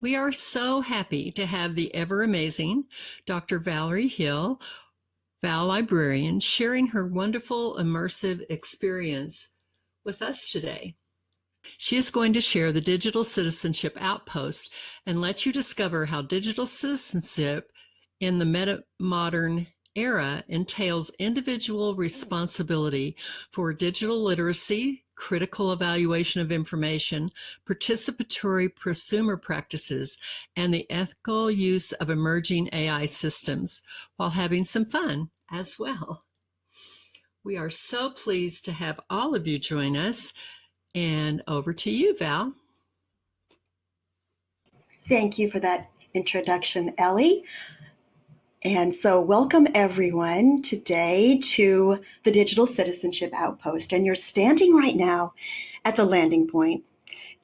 We are so happy to have the ever amazing Dr. Valerie Hill, Valibrarian, sharing her wonderful immersive experience with us today. She is going to share the Digital Citizenship Outpost and let you discover how digital citizenship in the metamodern era entails individual responsibility for digital literacy, critical evaluation of information, participatory prosumer practices, and the ethical use of emerging AI systems, while having some fun as well. We are so pleased to have all of you join us. And over to you, Val. Thank you for that introduction, Ellie. And so welcome everyone today to the Digital Citizenship Outpost. And you're standing right now at the landing point,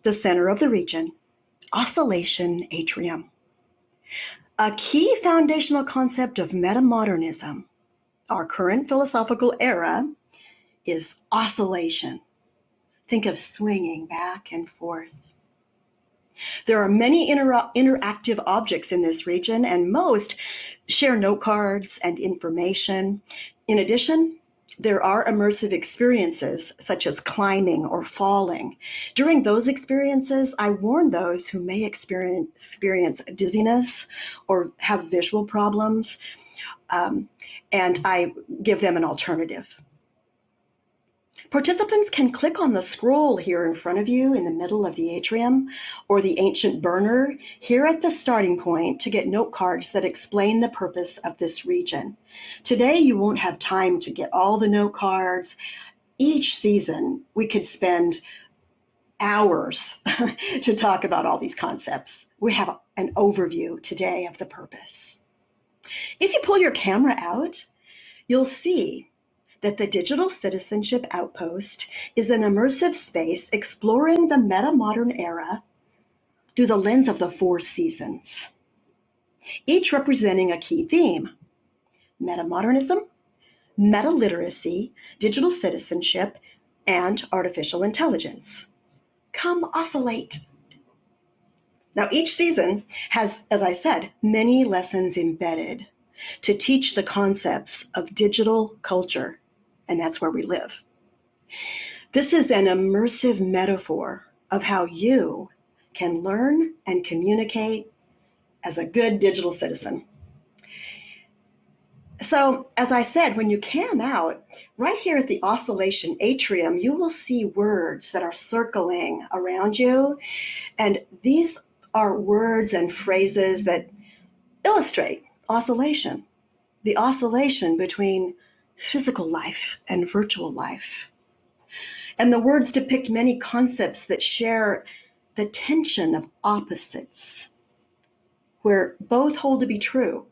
the center of the region, oscillation atrium. A key foundational concept of metamodernism, our current philosophical era, is oscillation. Think of swinging back and forth. There are many interactive objects in this region, and most share note cards and information. In addition, there are immersive experiences such as climbing or falling. During those experiences, I warn those who may experience dizziness or have visual problems, and I give them an alternative. Participants can click on the scroll here in front of you in the middle of the atrium or the ancient burner here at the starting point to get note cards that explain the purpose of this region. Today, you won't have time to get all the note cards. Each season, we could spend hours to talk about all these concepts. We have an overview today of the purpose. If you pull your camera out, you'll see that the Digital Citizenship Outpost is an immersive space exploring the metamodern era through the lens of the 4 seasons, each representing a key theme: metamodernism, metaliteracy, digital citizenship, and artificial intelligence. Come oscillate. Now, each season has, as I said, many lessons embedded to teach the concepts of digital culture, and that's where we live. This is an immersive metaphor of how you can learn and communicate as a good digital citizen. So, as I said, when you cam out, right here at the oscillation atrium, you will see words that are circling around you. And these are words and phrases that illustrate oscillation, the oscillation between physical life and virtual life. And the words depict many concepts that share the tension of opposites, where both hold to be true.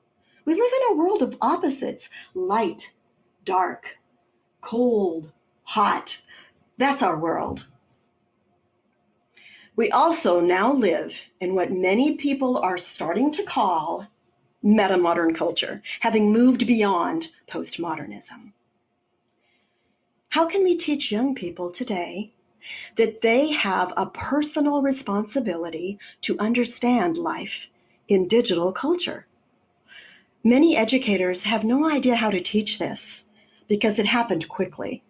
We live in a world of opposites: light, dark, cold, hot. That's our world. We also now live in what many people are starting to call metamodern culture, having moved beyond postmodernism. How can we teach young people today that they have a personal responsibility to understand life in digital culture? Many educators have no idea how to teach this because it happened quickly.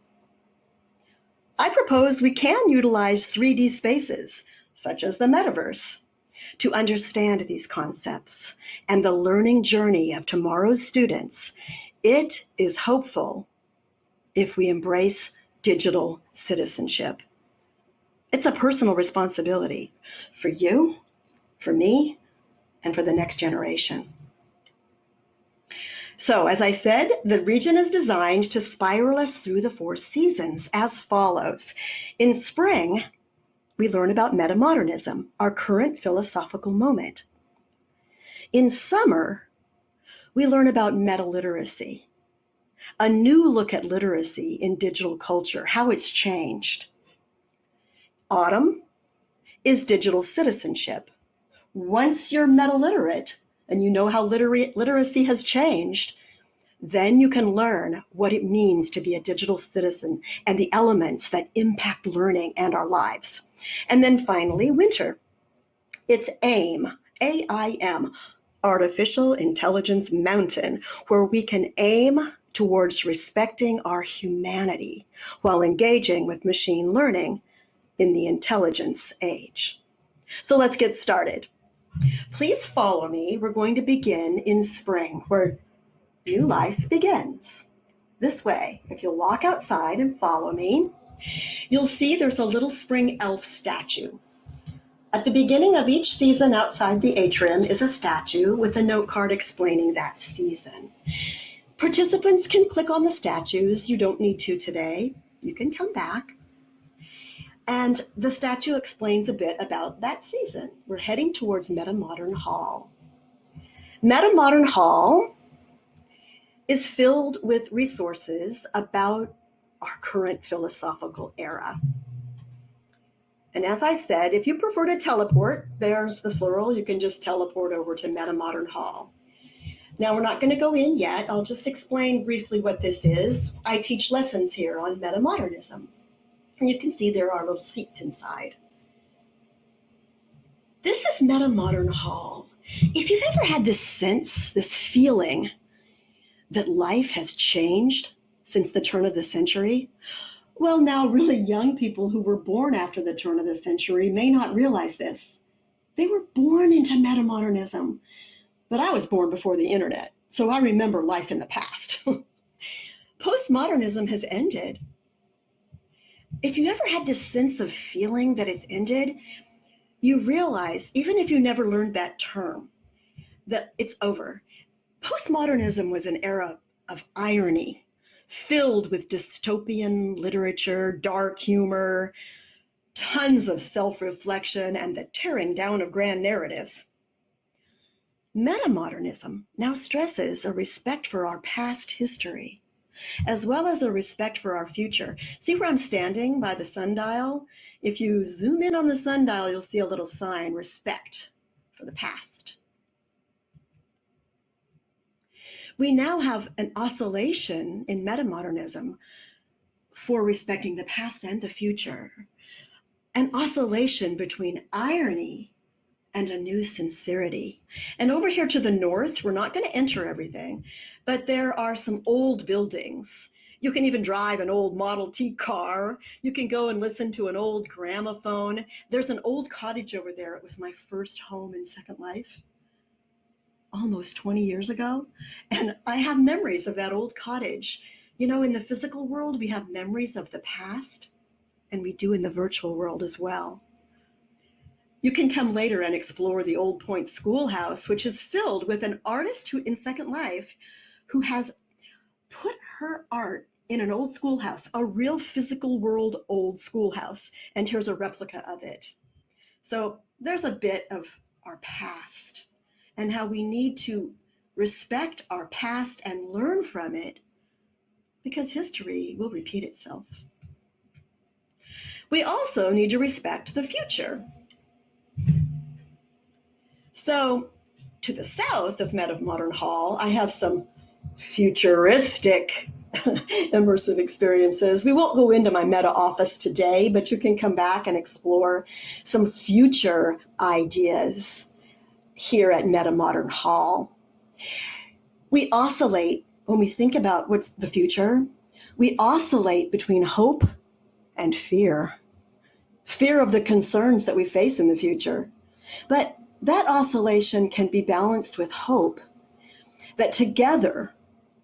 I propose we can utilize 3D spaces, such as the metaverse, to understand these concepts and the learning journey of tomorrow's students. It is hopeful if we embrace digital citizenship. It's a personal responsibility for you, for me, and for the next generation. So, as I said, the region is designed to spiral us through the 4 seasons as follows. In spring, we learn about metamodernism, our current philosophical moment. In summer, we learn about metaliteracy, a new look at literacy in digital culture, how it's changed. Autumn is digital citizenship. Once you're metaliterate and you know how literacy has changed, then you can learn what it means to be a digital citizen and the elements that impact learning and our lives. And then finally, winter. It's aim, AIM, Artificial Intelligence Mountain, where we can aim towards respecting our humanity while engaging with machine learning in the intelligence age. So let's get started. Please follow me. We're going to begin in spring, where new life begins. This way, if you'll walk outside and follow me, you'll see there's a little spring elf statue. At the beginning of each season outside the atrium is a statue with a note card explaining that season. Participants can click on the statues. You don't need to today. You can come back. And the statue explains a bit about that season. We're heading towards Metamodern Hall. Metamodern Hall is filled with resources about our current philosophical era. And as I said, if you prefer to teleport, there's the plural, you can just teleport over to Metamodern Hall. Now, we're not going to go in yet. I'll just explain briefly what this is. I teach lessons here on metamodernism. And you can see there are little seats inside. This is Metamodern Hall. If you've ever had this sense, this feeling that life has changed since the turn of the century, well, now really young people who were born after the turn of the century may not realize this. They were born into metamodernism, but I was born before the internet, so I remember life in the past. Postmodernism has ended. If you ever had this sense of feeling that it's ended, you realize, even if you never learned that term, that it's over. Postmodernism was an era of irony, filled with dystopian literature, dark humor, tons of self-reflection, and the tearing down of grand narratives. Metamodernism now stresses a respect for our past history, as well as a respect for our future. See where I'm standing by the sundial? If you zoom in on the sundial, you'll see a little sign, respect for the past. We now have an oscillation in metamodernism for respecting the past and the future, an oscillation between irony and a new sincerity. And over here to the north, we're not going to enter everything, but there are some old buildings. You can even drive an old Model T car. You can go and listen to an old gramophone. There's an old cottage over there. It was my first home in Second Life, almost 20 years ago. And I have memories of that old cottage. You know, in the physical world, we have memories of the past, and we do in the virtual world as well. You can come later and explore the Old Point Schoolhouse, which is filled with an artist who, in Second Life, who has put her art in an old schoolhouse, a real physical world old schoolhouse. And here's a replica of it. So there's a bit of our past and how we need to respect our past and learn from it, because history will repeat itself. We also need to respect the future. So to the south of Metamodern Hall, I have some futuristic immersive experiences. We won't go into my meta office today, but you can come back and explore some future ideas here at Metamodern Hall. We oscillate, when we think about what's the future, we oscillate between hope and fear. Fear of the concerns that we face in the future. But that oscillation can be balanced with hope, that together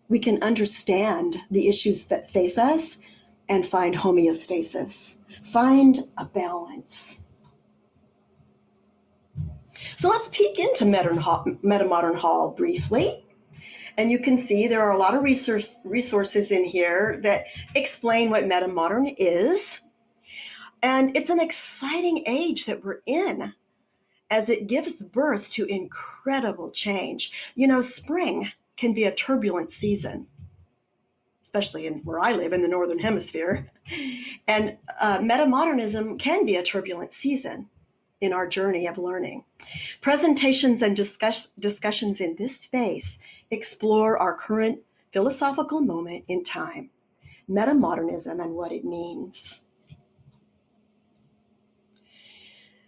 we can understand the issues that face us and find homeostasis, find a balance. So let's peek into Metamodern Hall briefly. And you can see there are a lot of resources in here that explain what metamodern is. And it's an exciting age that we're in, as it gives birth to incredible change. You know, spring can be a turbulent season, especially in where I live in the Northern Hemisphere. And metamodernism can be a turbulent season in our journey of learning. Presentations and discussions in this space explore our current philosophical moment in time, metamodernism and what it means.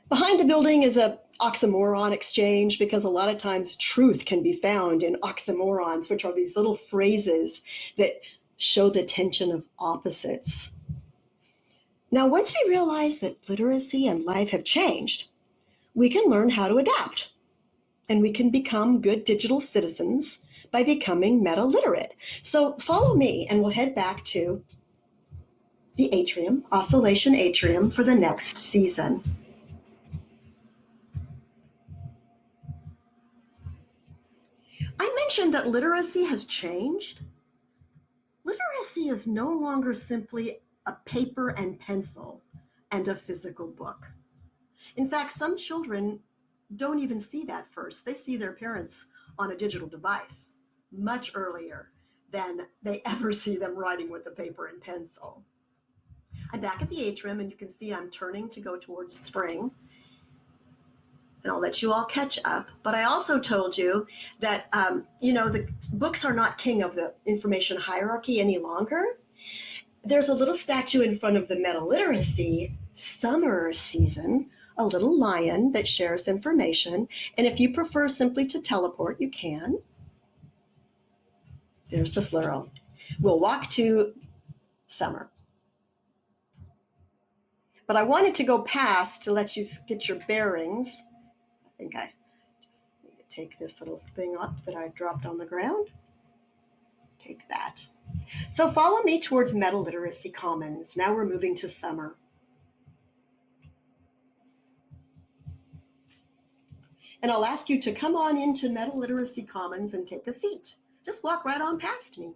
Behind the building is a oxymoron exchange, because a lot of times truth can be found in oxymorons, which are these little phrases that show the tension of opposites. Now, once we realize that literacy and life have changed, we can learn how to adapt, and we can become good digital citizens by becoming meta-literate. So follow me, and we'll head back to the atrium, oscillation atrium, for the next season. I mentioned that literacy has changed. Literacy is no longer simply a paper and pencil and a physical book. In fact, some children don't even see that first. They see their parents on a digital device much earlier than they ever see them writing with a paper and pencil. I'm back at the atrium, and you can see I'm turning to go towards spring. And I'll let you all catch up. But I also told you that, the books are not king of the information hierarchy any longer. There's a little statue in front of the metaliteracy summer season, a little lion that shares information. And if you prefer simply to teleport, you can. There's the slurl. We'll walk to summer. But I wanted to go past to let you get your bearings. I think I just need to take this little thing up that I dropped on the ground. Take that. So follow me towards Metaliteracy Commons. Now we're moving to summer. And I'll ask you to come on into Metaliteracy Commons and take a seat. Just walk right on past me.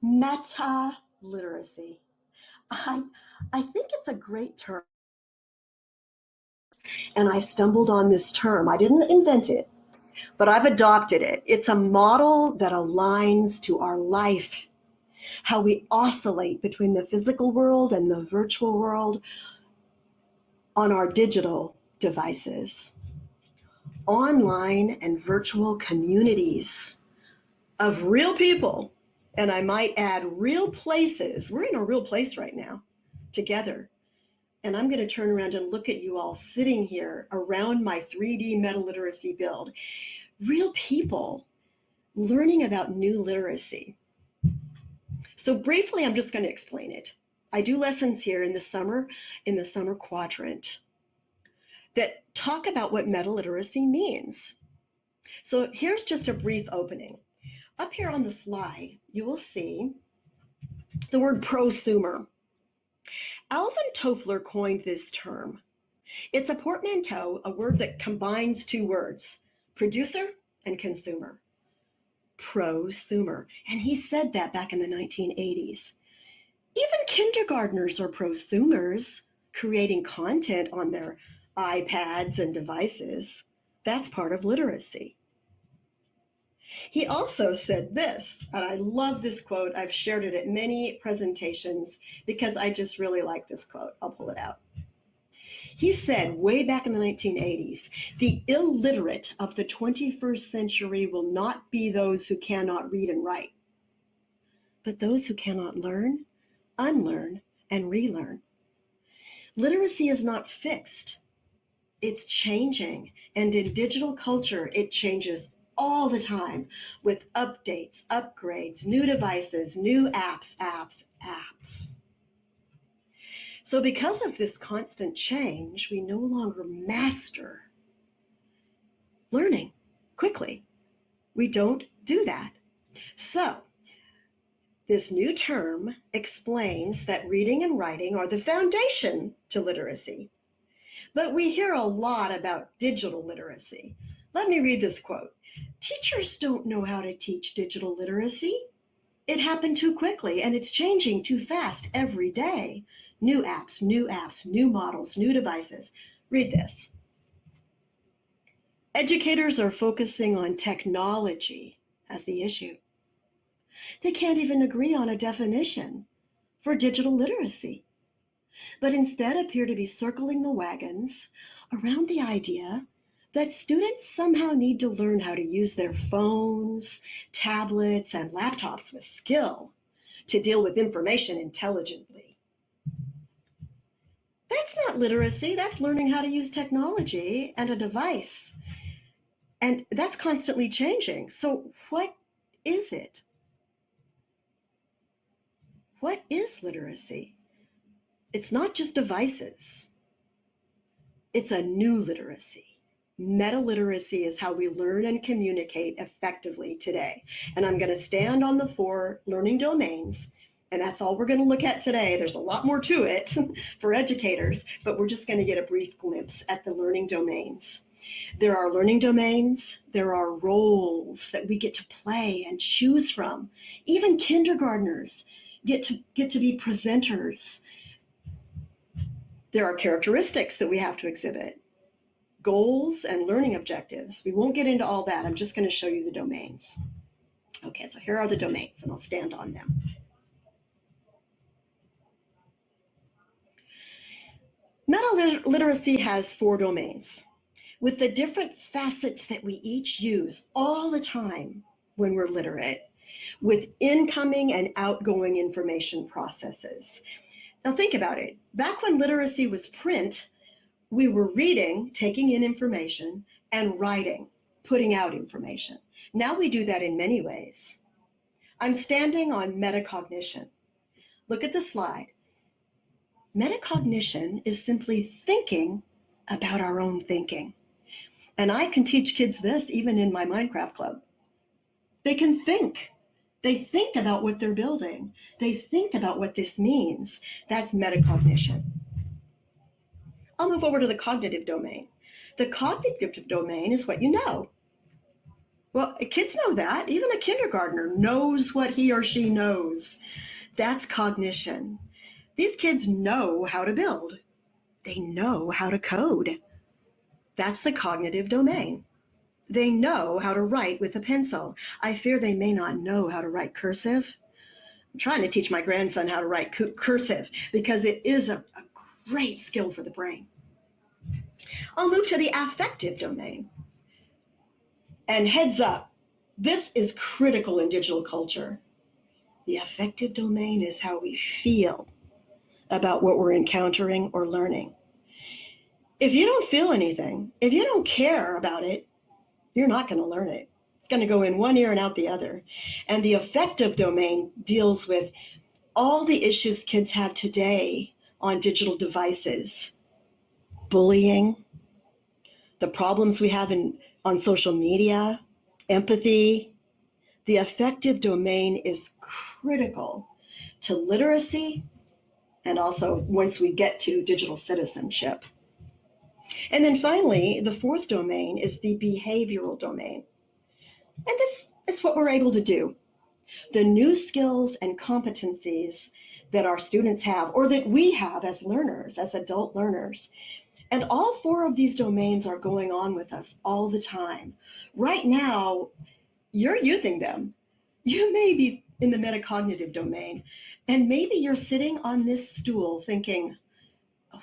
Meta-literacy. I think it's a great term. And I stumbled on this term. I didn't invent it, but I've adopted it. It's a model that aligns to our life, how we oscillate between the physical world and the virtual world on our digital devices. Online and virtual communities of real people, and I might add real places. We're in a real place right now together. And I'm going to turn around and look at you all sitting here around my 3D metaliteracy build. Real people learning about new literacy. So briefly, I'm just going to explain it. I do lessons here in the summer quadrant that talk about what metaliteracy means. So here's just a brief opening. Up here on the slide, you will see the word prosumer. Alvin Toffler coined this term. It's a portmanteau, a word that combines two words, producer and consumer. Prosumer. And he said that back in the 1980s. Even kindergartners are prosumers, creating content on their iPads and devices. That's part of literacy. He also said this, and I love this quote. I've shared it at many presentations because I just really like this quote. I'll pull it out. He said way back in the 1980s, the illiterate of the 21st century will not be those who cannot read and write, but those who cannot learn, unlearn, and relearn. Literacy is not fixed. It's changing, and in digital culture, it changes all the time with updates, upgrades, new devices, new apps. So because of this constant change, we no longer master learning quickly. We don't do that. So this new term explains that reading and writing are the foundation to literacy. But we hear a lot about digital literacy. Let me read this quote. Teachers don't know how to teach digital literacy. It happened too quickly, and it's changing too fast every day. New apps, new models, new devices. Read this. Educators are focusing on technology as the issue. They can't even agree on a definition for digital literacy, but instead appear to be circling the wagons around the idea that students somehow need to learn how to use their phones, tablets, and laptops with skill to deal with information intelligently. They That's not literacy. That's learning how to use technology and a device. And that's constantly changing. So what is it? What is literacy? It's not just devices. It's a new literacy. Metaliteracy is how we learn and communicate effectively today. And I'm going to stand on the 4 learning domains, and that's all we're going to look at today. There's a lot more to it for educators, but we're just going to get a brief glimpse at the learning domains. There are learning domains, there are roles that we get to play and choose from. Even kindergartners get to be presenters. There are characteristics that we have to exhibit, goals and learning objectives. We won't get into all that. I'm just going to show you the domains. Okay, so here are the domains, and I'll stand on them. Metaliteracy has 4 domains with the different facets that we each use all the time when we're literate, with incoming and outgoing information processes. Now think about it. Back when literacy was print, we were reading, taking in information, and writing, putting out information. Now we do that in many ways. I'm standing on metacognition. Look at the slide. Metacognition is simply thinking about our own thinking. And I can teach kids this even in my Minecraft club. They can think. They think about what they're building. They think about what this means. That's metacognition. I'll move over to the cognitive domain. The cognitive domain is what you know. Well, kids know that. Even a kindergartner knows what he or she knows. That's cognition. These kids know how to build. They know how to code. That's the cognitive domain. They know how to write with a pencil. I fear they may not know how to write cursive. I'm trying to teach my grandson how to write cursive because it is a great skill for the brain. I'll move to the affective domain. And heads up, this is critical in digital culture. The affective domain is how we feel about what we're encountering or learning. If you don't feel anything, if you don't care about it, you're not going to learn it. It's going to go in one ear and out the other. And the affective domain deals with all the issues kids have today on digital devices. Bullying, the problems we have on social media, empathy. The affective domain is critical to literacy and also once we get to digital citizenship. And then finally, the 4th domain is the behavioral domain. And this is what we're able to do. The new skills and competencies that our students have, or that we have as learners, as adult learners. And all 4 of these domains are going on with us all the time. Right now, you're using them. You may be in the metacognitive domain, and maybe you're sitting on this stool thinking,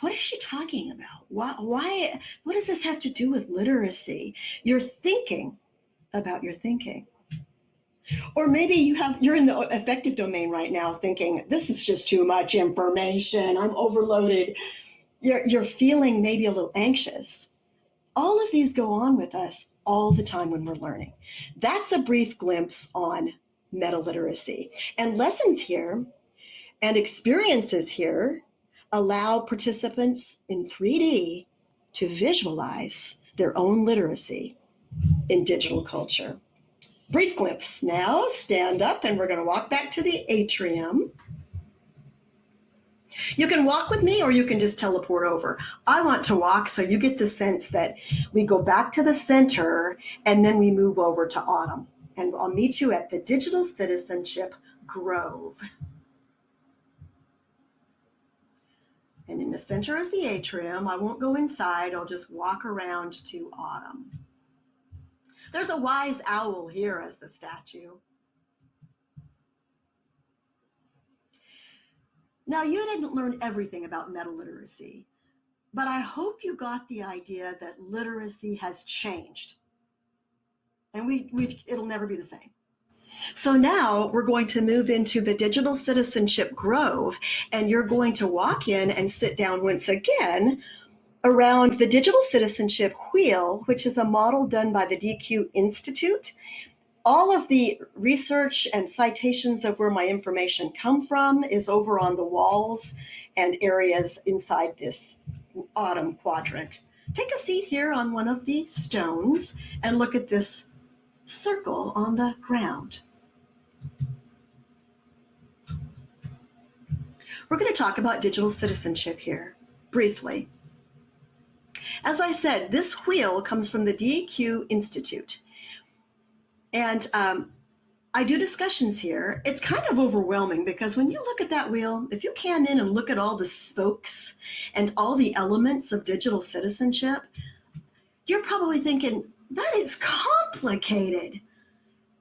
what is she talking about? Why? What does this have to do with literacy? You're thinking about your thinking. Or maybe you're in the affective domain right now thinking, this is just too much information. I'm overloaded. You're feeling maybe a little anxious. All of these go on with us all the time when we're learning. That's a brief glimpse on metaliteracy. And lessons here and experiences here allow participants in 3D to visualize their own literacy in digital culture. Brief glimpse. Now stand up and we're going to walk back to the atrium. You can walk with me or you can just teleport over. I want to walk so you get the sense that we go back to the center and then we move over to autumn. And I'll meet you at the Digital Citizenship Grove. And in the center is the atrium. I won't go inside. I'll just walk around to autumn. There's a wise owl here as the statue. Now, you didn't learn everything about metaliteracy, but I hope you got the idea that literacy has changed. And it'll never be the same. So now we're going to move into the Digital Citizenship Grove, and you're going to walk in and sit down once again around the Digital Citizenship Wheel, which is a model done by the DQ Institute. All of the research and citations of where my information come from is over on the walls and areas inside this autumn quadrant. Take a seat here on one of the stones and look at this circle on the ground. We're going to talk about digital citizenship here, briefly. As I said, this wheel comes from the DQ Institute. And I do discussions here. It's kind of overwhelming because when you look at that wheel, if you came in and look at all the spokes and all the elements of digital citizenship, you're probably thinking, that is complicated.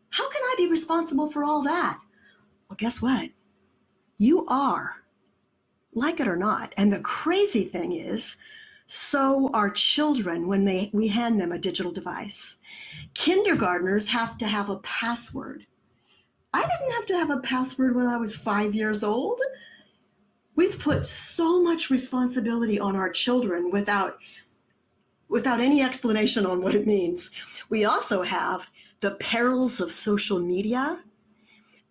How can I be responsible for all that? Well, guess what? You are, like it or not. And the crazy thing is, so are children when we hand them a digital device. Kindergartners have to have a password. I didn't have to have a password when I was 5 years old. We've put so much responsibility on our children without any explanation on what it means. We also have the perils of social media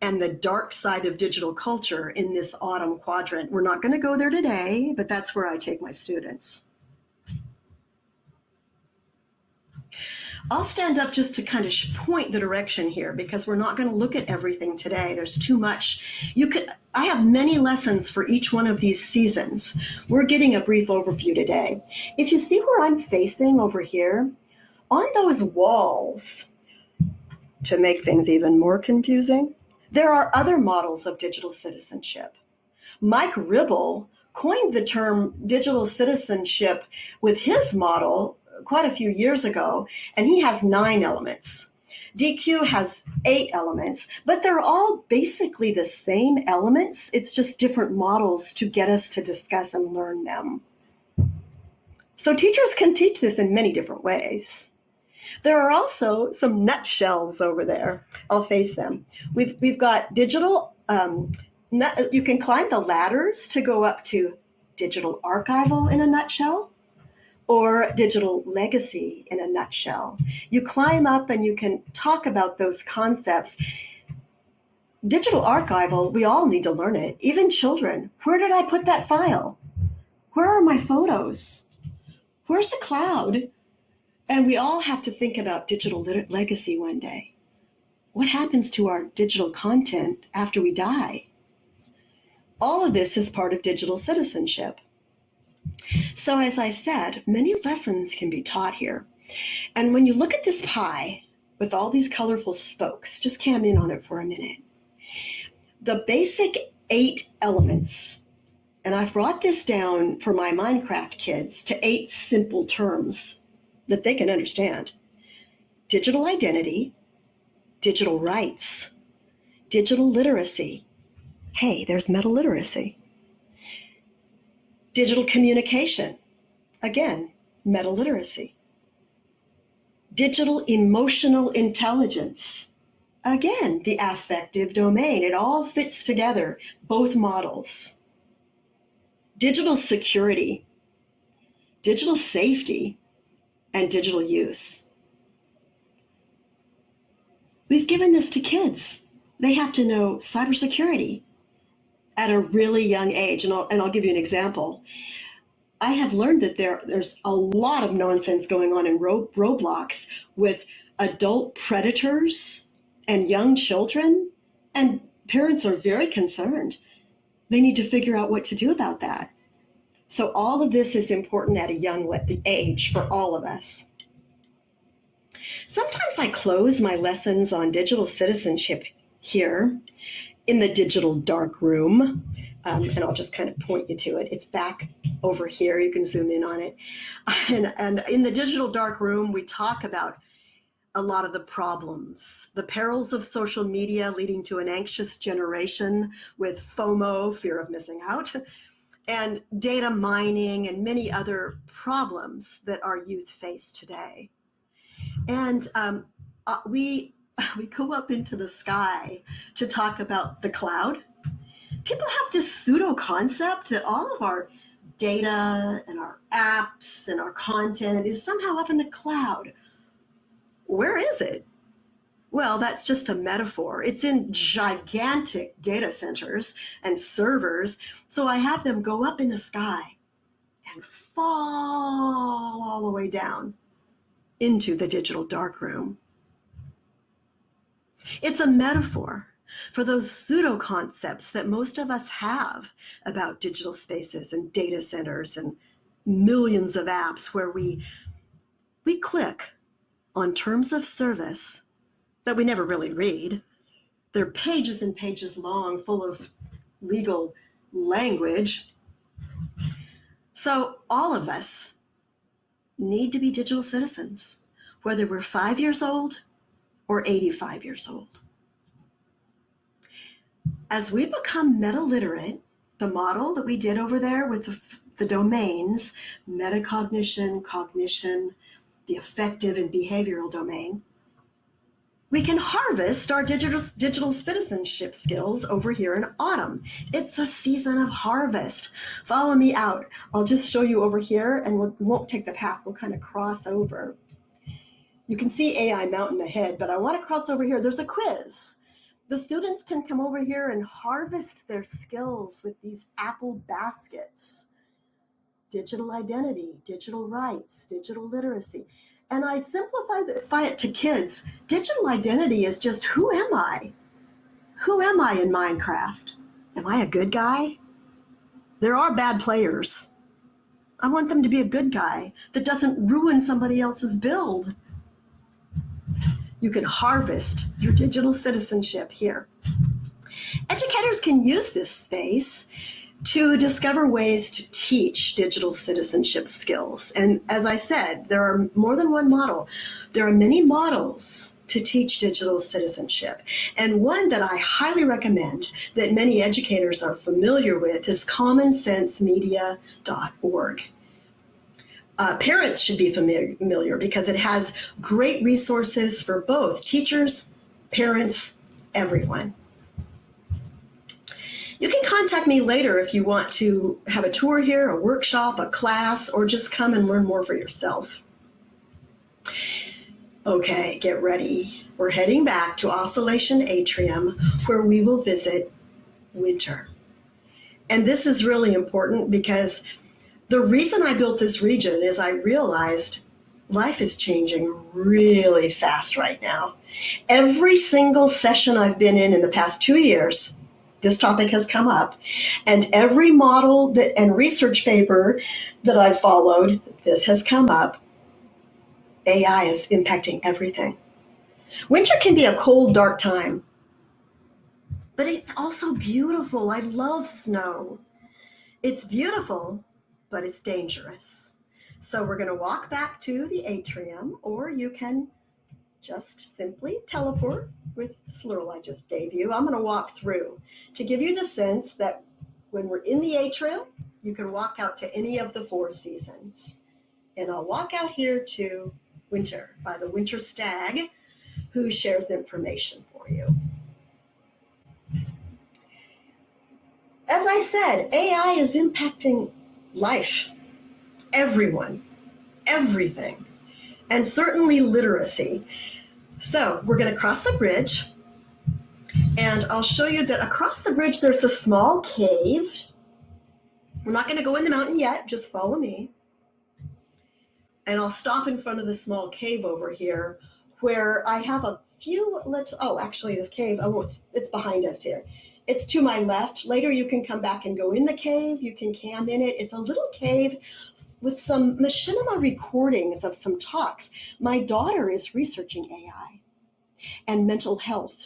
and the dark side of digital culture in this autumn quadrant. We're not going to go there today, but that's where I take my students. I'll stand up just to kind of point the direction here because we're not going to look at everything today. There's too much. I have many lessons for each one of these seasons. We're getting a brief overview today. If you see where I'm facing over here, on those walls, to make things even more confusing, there are other models of digital citizenship. Mike Ribble coined the term digital citizenship with his model quite a few years ago, and he has 9 elements. DQ has 8 elements, but they're all basically the same elements. It's just different models to get us to discuss and learn them. So teachers can teach this in many different ways. There are also some nutshells over there. I'll face them. We've got digital, you can climb the ladders to go up to digital archival in a nutshell, or digital legacy in a nutshell. You climb up and you can talk about those concepts. Digital archival, we all need to learn it, even children. Where did I put that file? Where are my photos? Where's the cloud? And we all have to think about digital legacy one day. What happens to our digital content after we die? All of this is part of digital citizenship. So as I said, many lessons can be taught here. And when you look at this pie with all these colorful spokes, just cam in on it for a minute. The basic 8 elements, and I've brought this down for my Minecraft kids to 8 simple terms that they can understand. Digital identity, digital rights, digital literacy. Hey, there's metaliteracy. Digital communication, again, metaliteracy. Digital emotional intelligence, again, the affective domain. It all fits together, both models. Digital security, digital safety, and digital use. We've given this to kids. They have to know cybersecurity at a really young age, and I'll give you an example. I have learned that there's a lot of nonsense going on in Roblox with adult predators and young children, and parents are very concerned. They need to figure out what to do about that. So all of this is important at a young age for all of us. Sometimes I close my lessons on digital citizenship here in the digital dark room, and I'll just kind of point you to it. It's back over here. You can zoom in on it. And in the digital dark room, we talk about a lot of the problems, the perils of social media leading to an anxious generation with FOMO, fear of missing out, and data mining and many other problems that our youth face today. And we we go up into the sky to talk about the cloud. People have this pseudo concept that all of our data and our apps and our content is somehow up in the cloud. Where is it? Well, that's just a metaphor. It's in gigantic data centers and servers. So I have them go up in the sky and fall all the way down into the digital darkroom. It's a metaphor for those pseudo concepts that most of us have about digital spaces and data centers and millions of apps where we click on terms of service that we never really read. They're pages and pages long, full of legal language. So all of us need to be digital citizens, whether we're 5 years old or 85 years old. As we become meta-literate, the model that we did over there with the domains, metacognition, cognition, the affective and behavioral domain, we can harvest our digital citizenship skills over here in autumn. It's a season of harvest. Follow me out. I'll just show you over here, and we won't take the path. We'll kind of cross over. You can see AI Mountain ahead, but I want to cross over here. There's a quiz. The students can come over here and harvest their skills with these Apple baskets. Digital identity, digital rights, digital literacy. And I simplify it to kids. Digital identity is just, who am I? Who am I in Minecraft? Am I a good guy? There are bad players. I want them to be a good guy that doesn't ruin somebody else's build. You can harvest your digital citizenship here. Educators can use this space to discover ways to teach digital citizenship skills. And as I said, there are more than one model. There are many models to teach digital citizenship. And one that I highly recommend that many educators are familiar with is commonsensemedia.org. Parents should be familiar because it has great resources for both teachers, parents, everyone. You can contact me later if you want to have a tour here, a workshop, a class, or just come and learn more for yourself. Okay, get ready. We're heading back to Oscillation Atrium, where we will visit winter. And this is really important because the reason I built this region is I realized life is changing really fast right now. Every single session I've been in the past 2 years, this topic has come up, and every model and research paper that I've followed, this has come up. AI is impacting everything. Winter can be a cold, dark time, but it's also beautiful. I love snow. It's beautiful, but it's dangerous. So we're going to walk back to the atrium, or you can just simply teleport with the slurl I just gave you. I'm going to walk through to give you the sense that when we're in the atrium, you can walk out to any of the 4 seasons. And I'll walk out here to winter by the winter stag, who shares information for you. As I said, AI is impacting life, everyone, everything, and certainly literacy. So we're going to cross the bridge, and I'll show you that across the bridge there's a small cave. We're not going to go in the mountain yet, just follow me. And I'll stop in front of the small cave over here where I have a few little, actually this cave, it's behind us here. It's to my left. Later you can come back and go in the cave. You can camp in it. It's a little cave with some machinima recordings of some talks. My daughter is researching AI and mental health.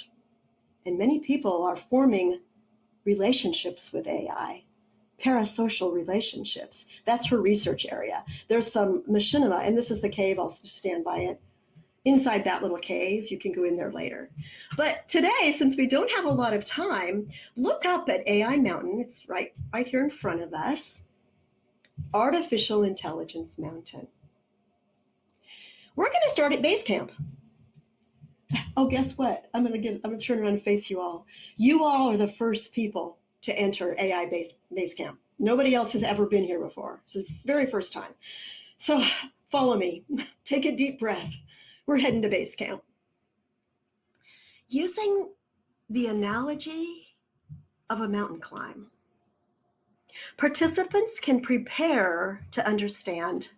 And many people are forming relationships with AI, parasocial relationships. That's her research area. There's some machinima, and this is the cave. I'll just stand by it. Inside that little cave, you can go in there later. But today, since we don't have a lot of time, look up at AI Mountain. It's right here in front of us. Artificial Intelligence Mountain. We're going to start at base camp. Oh, guess what? I'm gonna turn around and face you all. You all are the first people to enter AI base camp. Nobody else has ever been here before. It's the very first time. So follow me. Take a deep breath. We're heading to base camp. Using the analogy of a mountain climb, participants can prepare to understand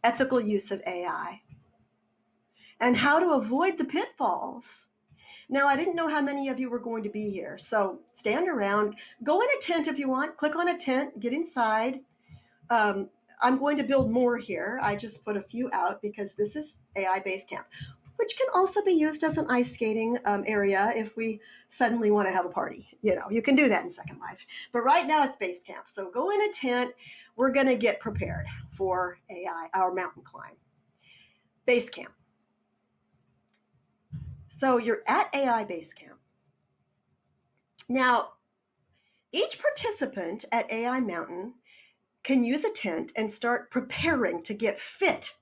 ethical use of AI and how to avoid the pitfalls. Now, I didn't know how many of you were going to be here, so stand around, go in a tent if you want, click on a tent, get inside. I'm going to build more here. I just put a few out because this is AI base camp, which can also be used as an ice skating area if we suddenly want to have a party. You know, you can do that in Second Life. But right now it's base camp. So go in a tent. We're going to get prepared for AI, our mountain climb. Base camp. So you're at AI base camp. Now, each participant at AI Mountain can use a tent and start preparing to get fit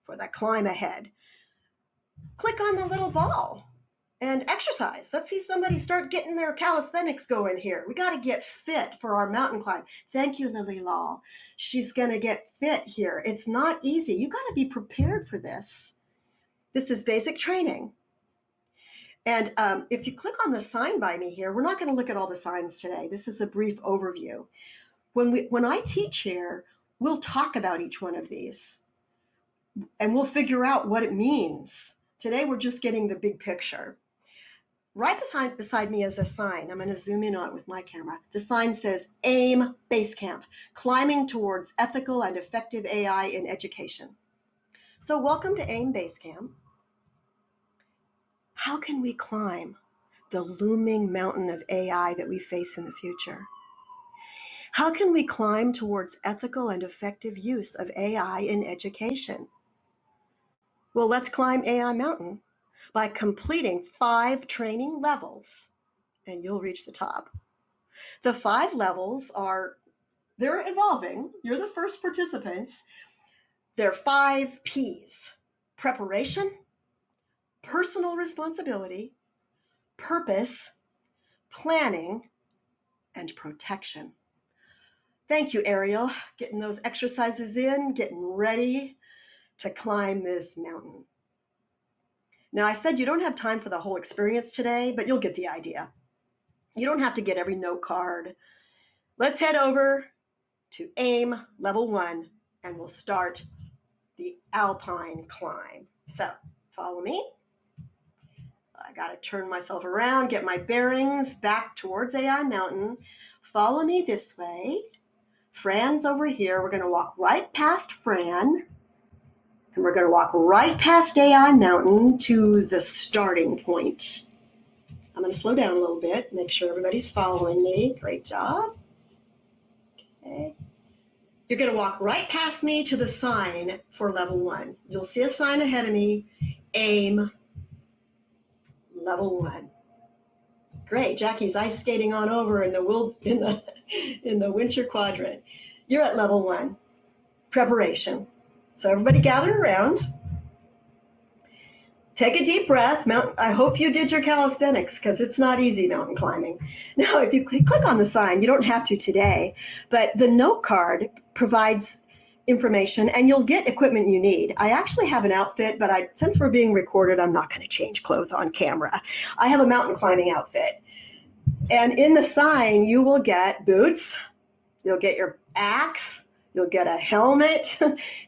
for the climb ahead. Click on the little ball and exercise. Let's see somebody start getting their calisthenics going here. We got to get fit for our mountain climb. Thank you, Lily Law. She's going to get fit here. It's not easy. You got to be prepared for this. This is basic training. And if you click on the sign by me here, we're not going to look at all the signs today. This is a brief overview. When I teach here, we'll talk about each one of these and we'll figure out what it means. Today, we're just getting the big picture. Right beside me is a sign. I'm going to zoom in on it with my camera. The sign says AIM Base Camp, climbing towards ethical and effective AI in education. So welcome to AIM Base Camp. How can we climb the looming mountain of AI that we face in the future? How can we climb towards ethical and effective use of AI in education? Well, let's climb AI Mountain by completing 5 training levels, and you'll reach the top. The 5 levels they're evolving. You're the first participants. They're 5 Ps: preparation, personal responsibility, purpose, planning, and protection. Thank you, Ariel. Getting those exercises in, getting ready to climb this mountain. Now, I said you don't have time for the whole experience today, but you'll get the idea. You don't have to get every note card. Let's head over to AIM Level 1, and we'll start the Alpine climb. So, follow me. I got to turn myself around, get my bearings back towards AI Mountain. Follow me this way. Fran's over here. We're going to walk right past Fran. And we're going to walk right past AI Mountain to the starting point. I'm going to slow down a little bit, make sure everybody's following me. Great job. Okay. You're going to walk right past me to the sign for Level 1. You'll see a sign ahead of me, AIM Level 1. Great. Jackie's ice skating on over in the winter quadrant. You're at Level 1, preparation. So everybody gather around. Take a deep breath. I hope you did your calisthenics because it's not easy mountain climbing. Now, if you click on the sign, you don't have to today, but the note card provides information and you'll get equipment you need. I actually have an outfit, but since we're being recorded, I'm not going to change clothes on camera. I have a mountain climbing outfit. And in the sign, you will get boots, you'll get your axe, you'll get a helmet,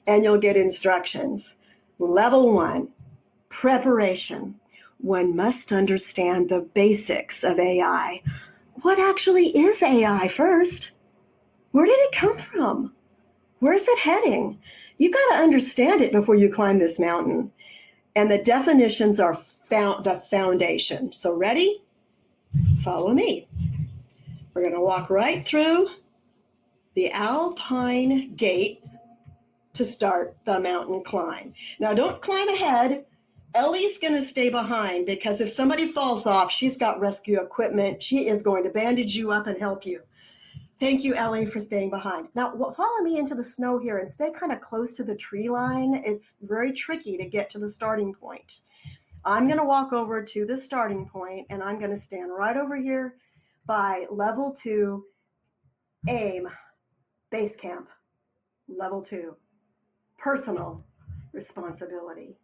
and you'll get instructions. Level 1, preparation. One must understand the basics of AI. What actually is AI first? Where did it come from? Where's it heading? You've got to understand it before you climb this mountain. And the definitions are the foundation. So ready? Follow me. We're going to walk right through the Alpine gate to start the mountain climb. Now don't climb ahead. Ellie's going to stay behind because if somebody falls off, she's got rescue equipment. She is going to bandage you up and help you. Thank you, Ellie, for staying behind. Now follow me into the snow here and stay kind of close to the tree line. It's very tricky to get to the starting point. I'm going to walk over to the starting point, and I'm going to stand right over here by level 2, AIM, base camp, level 2, personal responsibility.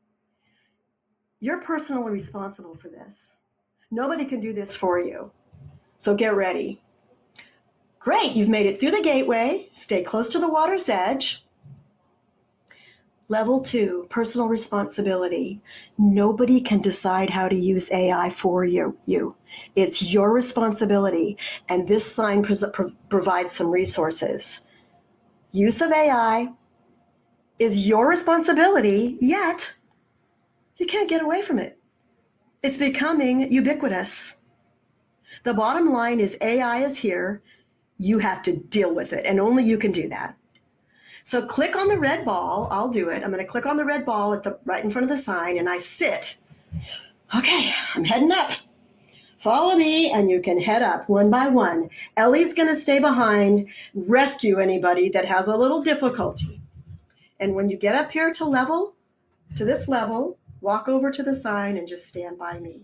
You're personally responsible for this. Nobody can do this for you. So get ready. Great, you've made it through the gateway. Stay close to the water's edge. Level 2, personal responsibility. Nobody can decide how to use AI for you. It's your responsibility, and this sign provides some resources. Use of AI is your responsibility, yet you can't get away from it. It's becoming ubiquitous. The bottom line is AI is here. You have to deal with it, and only you can do that. So click on the red ball. I'll do it. I'm going to click on the red ball right in front of the sign, and I sit. Okay, I'm heading up. Follow me, and you can head up one by one. Ellie's going to stay behind, rescue anybody that has a little difficulty. And when you get up here to this level, walk over to the sign and just stand by me.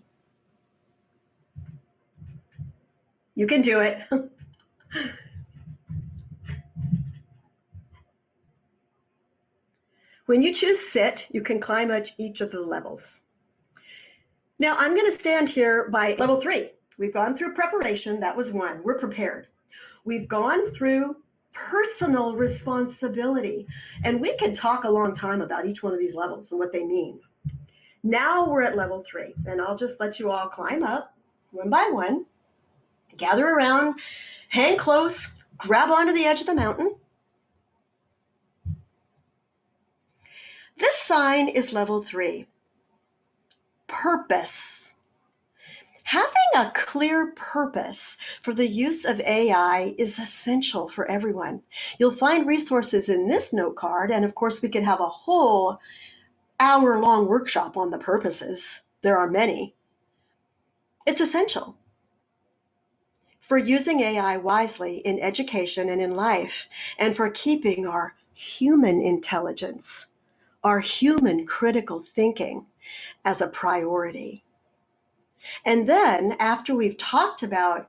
You can do it. When you choose sit, you can climb each of the levels. Now I'm going to stand here by level 3. We've gone through preparation. That was 1. We're prepared. We've gone through personal responsibility. And we can talk a long time about each one of these levels and what they mean. Now we're at level 3. And I'll just let you all climb up one by one. Gather around, hang close, grab onto the edge of the mountain. This sign is level 3. Purpose. Having a clear purpose for the use of AI is essential for everyone. You'll find resources in this note card, and of course we could have a whole hour-long workshop on the purposes. There are many. It's essential for using AI wisely in education and in life, and for keeping our human intelligence, our human critical thinking as a priority. And then after we've talked about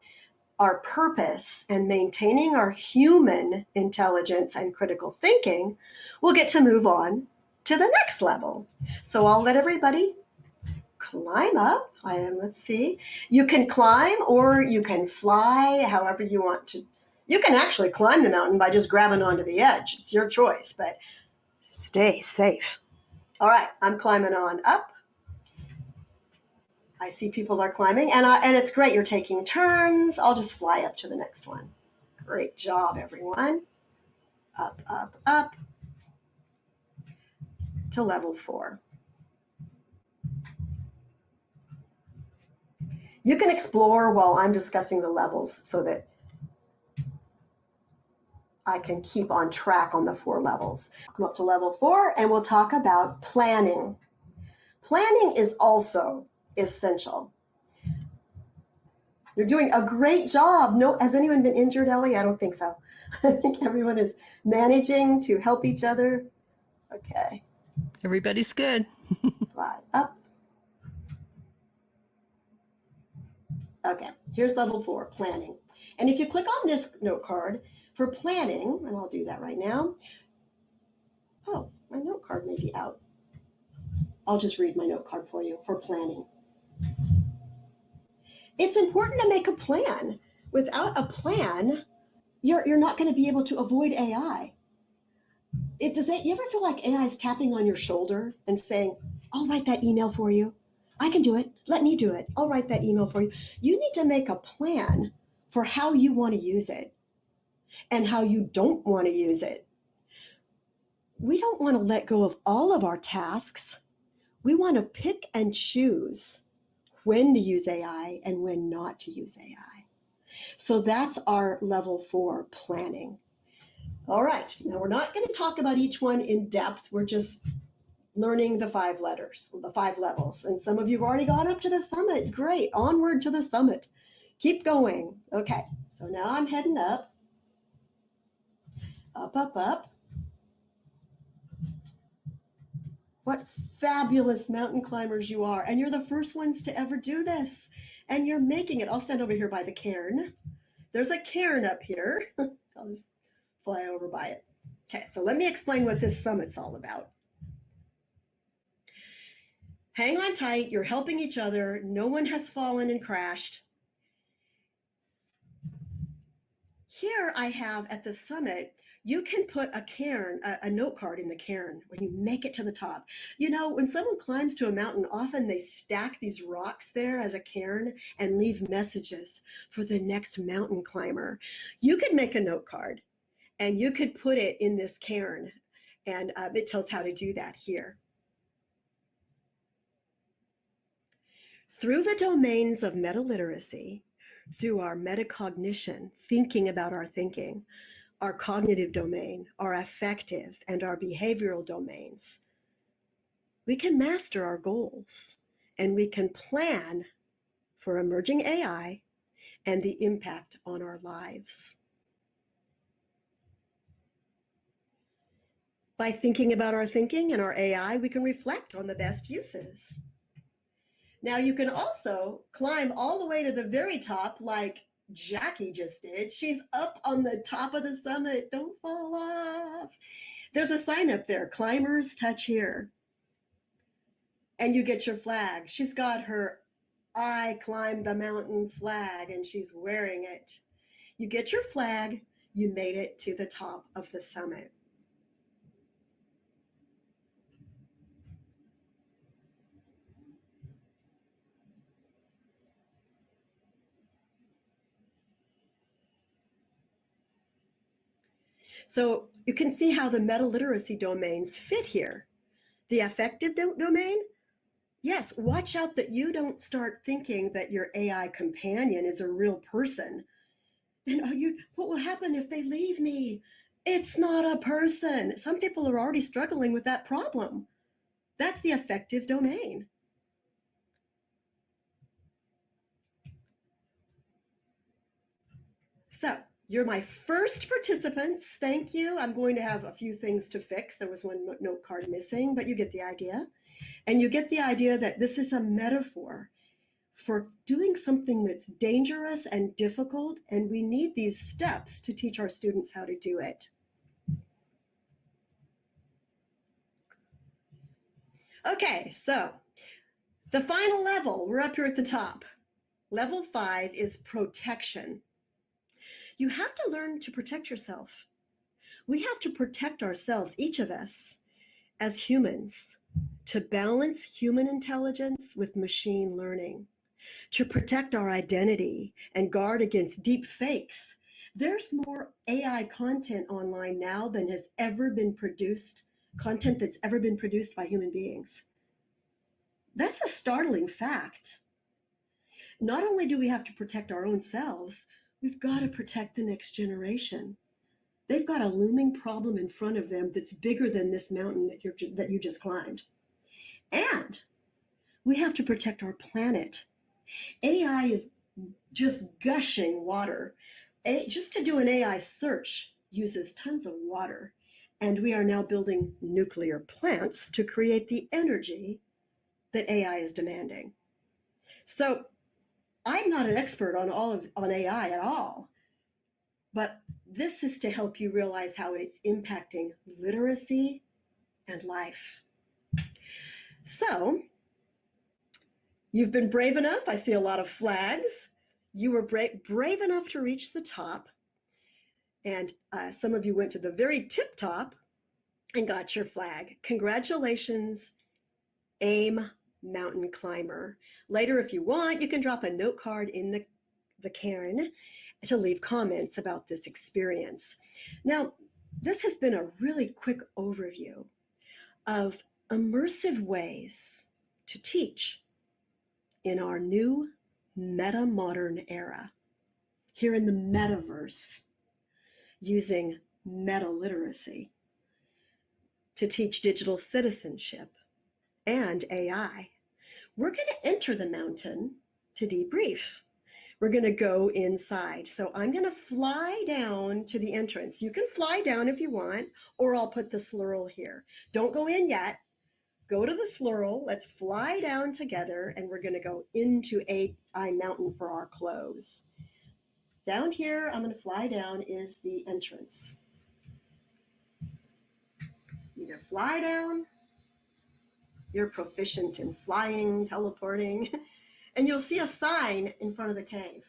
our purpose and maintaining our human intelligence and critical thinking, we'll get to move on to the next level. So I'll let everybody climb up. Let's see. You can climb or you can fly, however you want to. You can actually climb the mountain by just grabbing onto the edge. It's your choice, but stay safe. All right, I'm climbing on up. I see people are climbing, and it's great. You're taking turns. I'll just fly up to the next one. Great job, everyone. Up, up, up to level 4. You can explore while I'm discussing the levels so that I can keep on track on the 4 levels. Come up to level 4, and we'll talk about planning. Planning is also essential. You're doing a great job. No, has anyone been injured, Ellie? I don't think so. I think everyone is managing to help each other. Okay. Everybody's good. Fly up. Okay, here's level 4, planning. And if you click on this note card for planning, and I'll do that right now. Oh, my note card may be out. I'll just read my note card for you for planning. It's important to make a plan. Without a plan, you're not going to be able to avoid AI. You ever feel like AI is tapping on your shoulder and saying, I'll write that email for you. I can do it. Let me do it. I'll write that email for you. You need to make a plan for how you want to use it and how you don't want to use it. We don't want to let go of all of our tasks. We want to pick and choose when to use AI and when not to use AI. So that's our level 4 planning. All right, now we're not going to talk about each one in depth. We're just learning the 5 letters, the 5 levels. And some of you have already gone up to the summit. Great, onward to the summit. Keep going. Okay, so now I'm heading up, up, up, up. What fabulous mountain climbers you are. And you're the first ones to ever do this. And you're making it. I'll stand over here by the cairn. There's a cairn up here. I'll just fly over by it. Okay, so let me explain what this summit's all about. Hang on tight. You're helping each other. No one has fallen and crashed. Here I have at the summit, you can put a cairn, a note card in the cairn when you make it to the top. You know, when someone climbs to a mountain, often they stack these rocks there as a cairn and leave messages for the next mountain climber. You could make a note card and you could put it in this cairn, and it tells how to do that here. Through the domains of metaliteracy, through our metacognition, thinking about our thinking, our cognitive domain, our affective, and our behavioral domains, we can master our goals and we can plan for emerging AI and the impact on our lives. By thinking about our thinking and our AI, we can reflect on the best uses. Now you can also climb all the way to the very top like Jackie just did. She's up on the top of the summit. Don't fall off. There's a sign up there, climbers touch here. And you get your flag. She's got her I climbed the mountain flag and she's wearing it. You get your flag, you made it to the top of the summit. So you can see how the metaliteracy domains fit here. The affective domain, yes, watch out that you don't start thinking that your AI companion is a real person. And what will happen if they leave me? It's not a person. Some people are already struggling with that problem. That's the affective domain. So you're my first participants. Thank you. I'm going to have a few things to fix. There was one note card missing, but you get the idea. And you get the idea that this is a metaphor for doing something that's dangerous and difficult, and we need these steps to teach our students how to do it. Okay, so the final level, we're up here at the top. Level 5 is protection. You have to learn to protect yourself. We have to protect ourselves, each of us, as humans, to balance human intelligence with machine learning, to protect our identity and guard against deep fakes. There's more AI content online now than has ever been produced, content that's ever been produced by human beings. That's a startling fact. Not only do we have to protect our own selves, we've got to protect the next generation. They've got a looming problem in front of them that's bigger than this mountain that you just climbed. And we have to protect our planet. AI is just gushing water. Just to do an AI search uses tons of water. And we are now building nuclear plants to create the energy that AI is demanding. So I'm not an expert on AI at all, but this is to help you realize how it's impacting literacy and life. So you've been brave enough. I see a lot of flags. You were brave enough to reach the top, and some of you went to the very tip top and got your flag. Congratulations, AIM mountain climber. Later, if you want, you can drop a note card in the cairn to leave comments about this experience. Now, this has been a really quick overview of immersive ways to teach in our new metamodern era, here in the metaverse, using metaliteracy to teach digital citizenship and AI. We're going to enter the mountain to debrief. We're going to go inside. So I'm going to fly down to the entrance. You can fly down if you want, or I'll put the slurl here. Don't go in yet. go to the swirl. Let's fly down together, and we're going to go into AI Mountain for our close. Down here, I'm going to fly down is the entrance. Either fly down, you're proficient in flying, teleporting, and you'll see a sign in front of the cave.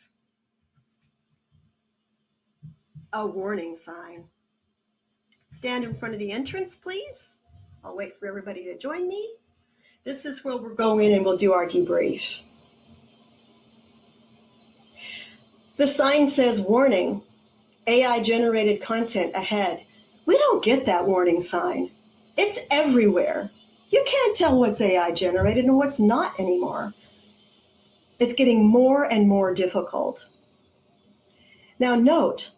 A warning sign. Stand in front of the entrance, please. I'll wait for everybody to join me. This is where we're going and we'll do our debrief. The sign says, warning, AI generated content ahead. We don't get that warning sign. It's everywhere. You can't tell what's AI generated and what's not anymore. It's getting more and more difficult. Now note,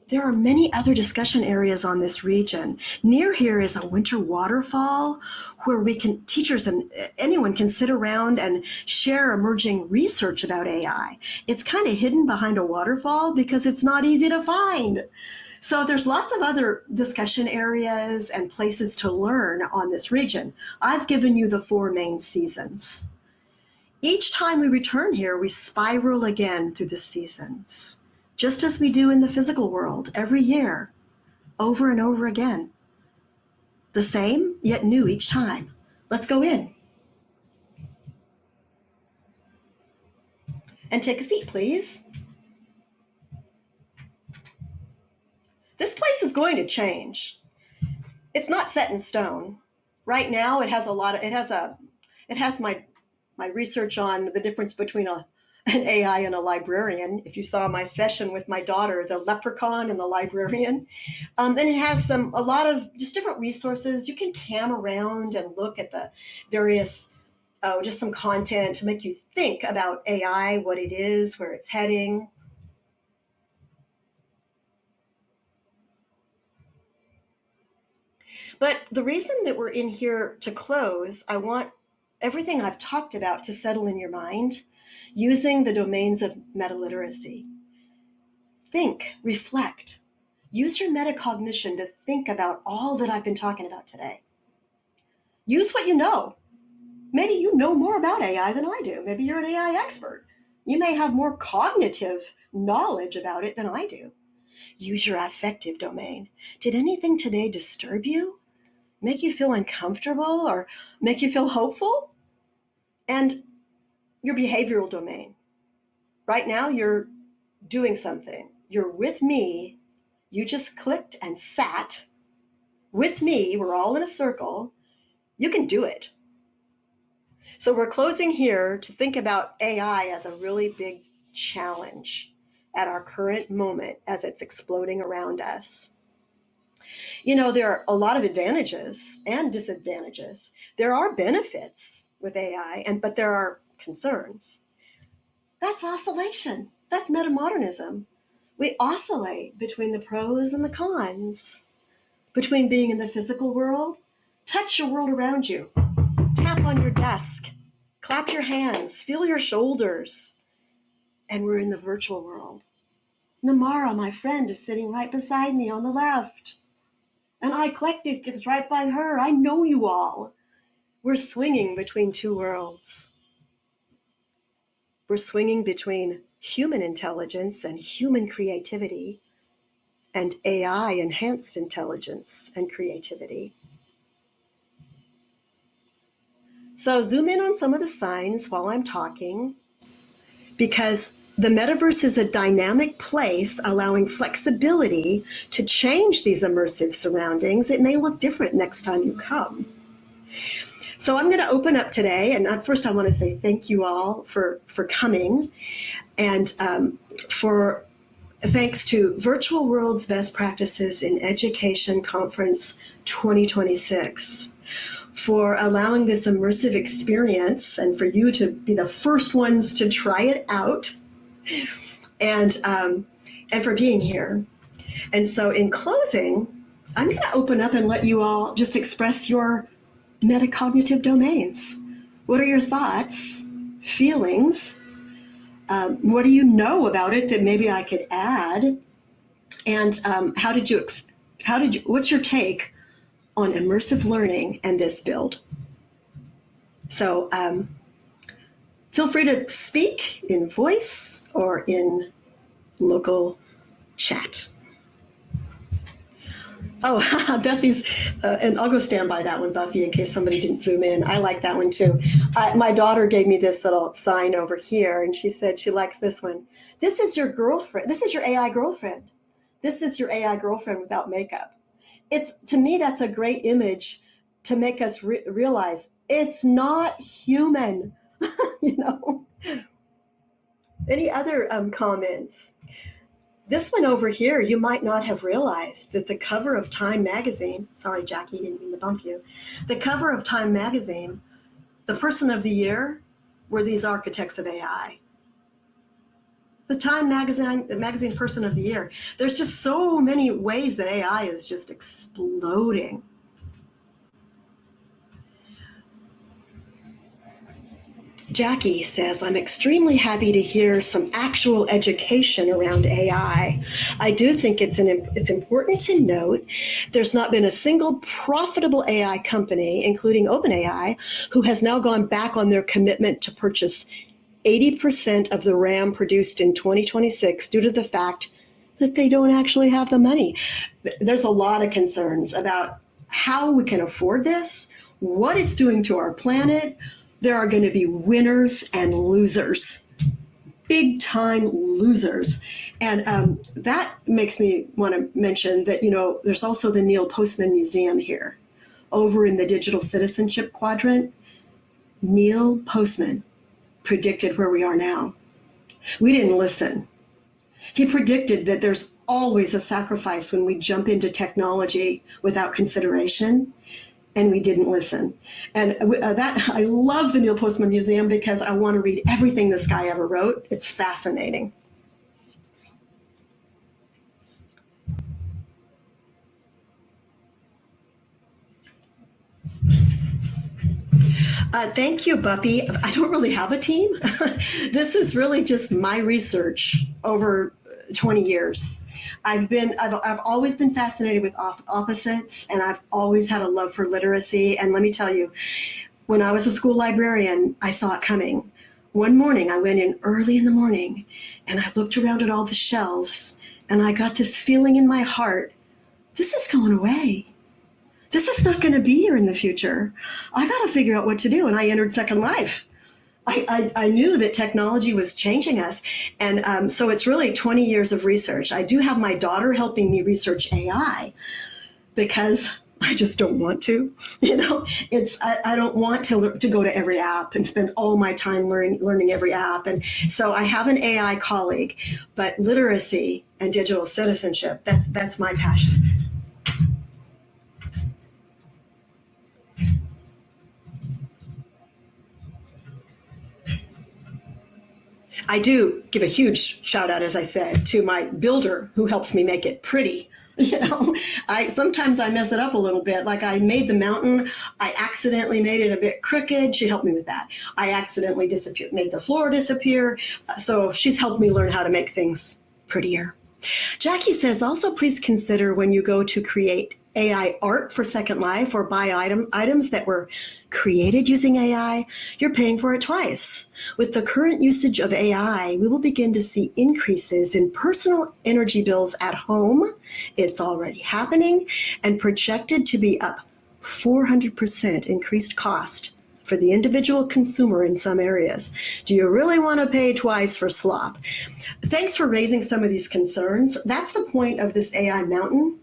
there are many other discussion areas on this region. Near here is a winter waterfall where teachers and anyone can sit around and share emerging research about AI. It's kind of hidden behind a waterfall because it's not easy to find. So there's lots of other discussion areas and places to learn on this region. I've given you the 4 main seasons. Each time we return here, we spiral again through the seasons, just as we do in the physical world every year, over and over again. The same, yet new each time. Let's go in. And take a seat, please. This place is going to change. It's not set in stone. Right now, it has my research on the difference between an AI and a librarian. If you saw my session with my daughter, the leprechaun and the librarian, and it has a lot of just different resources. You can pan around and look at the various, just some content to make you think about AI, what it is, where it's heading. But the reason that we're in here to close, I want everything I've talked about to settle in your mind using the domains of metaliteracy. Think, reflect, use your metacognition to think about all that I've been talking about today. Use what you know. Maybe you know more about AI than I do. Maybe you're an AI expert. You may have more cognitive knowledge about it than I do. Use your affective domain. Did anything today disturb you? Make you feel uncomfortable or make you feel hopeful? And your behavioral domain. Right now, you're doing something. You're with me. You just clicked and sat with me. We're all in a circle. You can do it. So we're closing here to think about AI as a really big challenge at our current moment as it's exploding around us. You know, there are a lot of advantages and disadvantages. There are benefits with AI, but there are concerns. That's oscillation. That's metamodernism. We oscillate between the pros and the cons, between being in the physical world. Touch your world around you. Tap on your desk. Clap your hands. Feel your shoulders. And we're in the virtual world. Namara, my friend, is sitting right beside me on the left. And iClectic is right by her. I know you all. We're swinging between 2 worlds. We're swinging between human intelligence and human creativity and AI-enhanced intelligence and creativity. So zoom in on some of the signs while I'm talking, because the metaverse is a dynamic place allowing flexibility to change these immersive surroundings. It may look different next time you come. So I'm going to open up today, and first I want to say thank you all for coming, and thanks to Virtual World's Best Practices in Education Conference 2026 for allowing this immersive experience and for you to be the first ones to try it out, and for being here. And so in closing, I'm going to open up and let you all just express your metacognitive domains. What are your thoughts, feelings? What do you know about it that maybe I could add? And what's your take on immersive learning and this build? So feel free to speak in voice or in local chat. Oh, Duffy's, and I'll go stand by that one, Buffy, in case somebody didn't zoom in. I like that one too. My daughter gave me this little sign over here, and she said she likes this one. This is your girlfriend. This is your AI girlfriend. This is your AI girlfriend without makeup. To me, that's a great image to make us realize it's not human. You know. Any other comments? This one over here, you might not have realized that the cover of Time magazine, sorry, Jackie, didn't mean to bump you. The cover of Time magazine, the person of the year were these architects of AI. The Time magazine person of the year. There's just so many ways that AI is just exploding. Jackie says, I'm extremely happy to hear some actual education around AI. I do think it's important to note there's not been a single profitable AI company, including OpenAI, who has now gone back on their commitment to purchase 80% of the RAM produced in 2026 due to the fact that they don't actually have the money. There's a lot of concerns about how we can afford this, what it's doing to our planet. There are going to be winners and losers, big time losers. And that makes me want to mention that, there's also the Neil Postman Museum here over in the digital citizenship quadrant. Neil Postman predicted where we are now. We didn't listen. He predicted that there's always a sacrifice when we jump into technology without consideration. And we didn't listen. And I love the Neil Postman Museum because I want to read everything this guy ever wrote. It's fascinating. Thank you, Buppy. I don't really have a team. This is really just my research over 20 years. I've always been fascinated with opposites, and I've always had a love for literacy. And let me tell you, when I was a school librarian, I saw it coming. One morning, I went in early in the morning, and I looked around at all the shelves, and I got this feeling in my heart, this is going away. This is not going to be here in the future. I got to figure out what to do. And I entered Second Life. I knew that technology was changing us. And so it's really 20 years of research. I do have my daughter helping me research AI because I just don't want to. I don't want to go to every app and spend all my time learning every app. And so I have an AI colleague, but literacy and digital citizenship, that's my passion. I do give a huge shout out, as I said, to my builder who helps me make it pretty. Sometimes I mess it up a little bit. Like I made the mountain, I accidentally made it a bit crooked. She helped me with that. I accidentally made the floor disappear. So she's helped me learn how to make things prettier. Jackie says, also please consider when you go to create AI art for Second Life or buy items that were created using AI, you're paying for it twice. With the current usage of AI, we will begin to see increases in personal energy bills at home. It's already happening and projected to be up 400% increased cost for the individual consumer in some areas. Do you really want to pay twice for slop? Thanks for raising some of these concerns. That's the point of this AI mountain,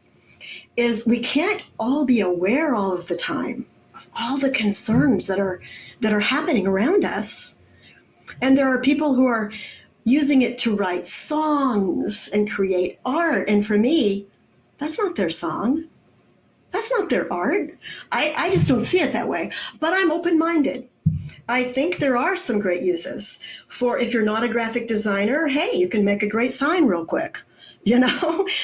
is we can't all be aware all of the time of all the concerns that are happening around us. And there are people who are using it to write songs and create art. And for me, that's not their song. That's not their art. I just don't see it that way. But I'm open-minded. I think there are some great uses for, if you're not a graphic designer, hey, you can make a great sign real quick.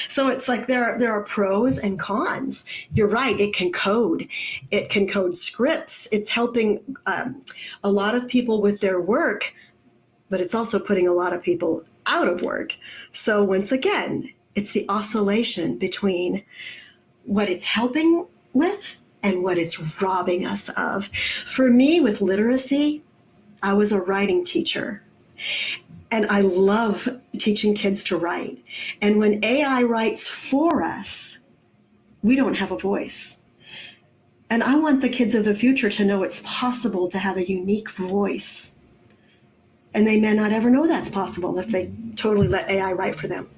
So it's like there are pros and cons. You're right, it can code scripts. It's helping a lot of people with their work, but it's also putting a lot of people out of work. So once again, it's the oscillation between what it's helping with and what it's robbing us of. For me, with literacy, I was a writing teacher, and I love teaching kids to write. And when AI writes for us, we don't have a voice. And I want the kids of the future to know it's possible to have a unique voice. And they may not ever know that's possible if they totally let AI write for them.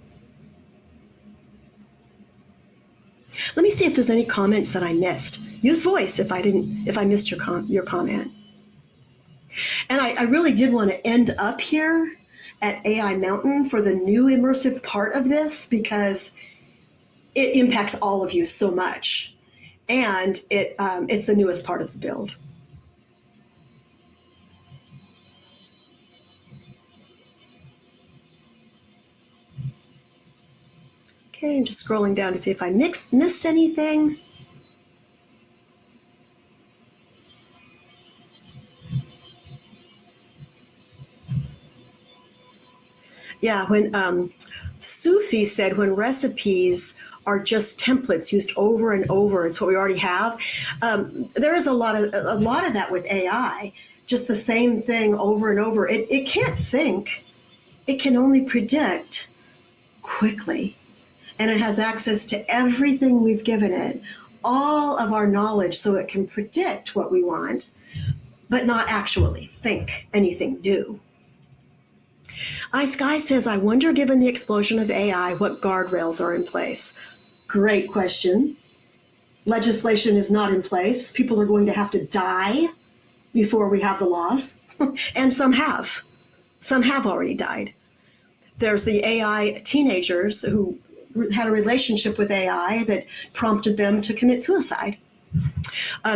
Let me see if there's any comments that I missed. Use voice if I missed your comment. And I really did want to end up here at AI Mountain for the new immersive part of this, because it impacts all of you so much. And it's the newest part of the build. Okay, I'm just scrolling down to see if I missed anything. Yeah, when Sufi said when recipes are just templates used over and over, it's what we already have. There is a lot of that with AI, just the same thing over and over. It can't think. It can only predict quickly. And it has access to everything we've given it, all of our knowledge, so it can predict what we want, but not actually think anything new. Sky says, I wonder, given the explosion of AI, what guardrails are in place? Great question. Legislation is not in place. People are going to have to die before we have the laws. And some have. Some have already died. There's the AI teenagers who had a relationship with AI that prompted them to commit suicide.